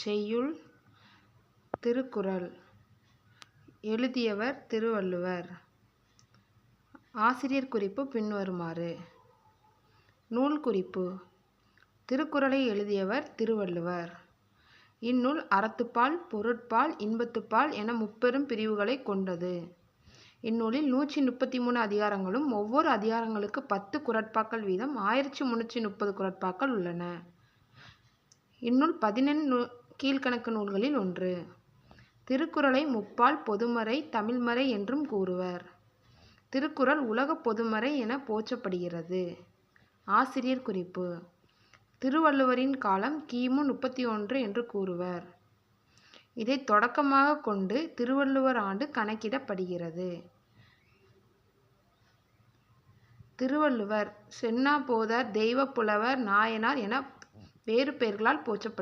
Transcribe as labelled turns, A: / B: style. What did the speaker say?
A: செய்யுள் திருக்குறள். எழுதியவர் திருவள்ளுவர். ஆசிரியர் குறிப்பு பின்வருமாறு. நூல் குறிப்பு. திருக்குறளை எழுதியவர் திருவள்ளுவர். இந்நூல் அறத்துப்பால், பொருட்பால், இன்பத்துப்பால் என முப்பெரும் பிரிவுகளை கொண்டது. இந்நூலில் 133 அதிகாரங்களும் ஒவ்வொரு அதிகாரங்களுக்கு 10 குறட்பாக்கள் வீதம் 1330 குறட்பாக்கள் உள்ளன. இந்நூல் 17 கீழ்க்கணக்கு நூல்களில் ஒன்று. திருக்குறளை முப்பால் பொதுமறை, தமிழ்மறை என்றும் கூறுவர். திருக்குறள் உலக பொதுமறை என போற்றப்படுகிறது. ஆசிரியர் குறிப்பு. திருவள்ளுவரின் காலம் கிமு 31 என்று கூறுவர். இதை தொடக்கமாக கொண்டு திருவள்ளுவர் ஆண்டு கணக்கிடப்படுகிறது. திருவள்ளுவர் சென்னா போதர், தெய்வப்புலவர், நாயனார் என வேறு பெயர்களால் போற்றப்படுகிறார்.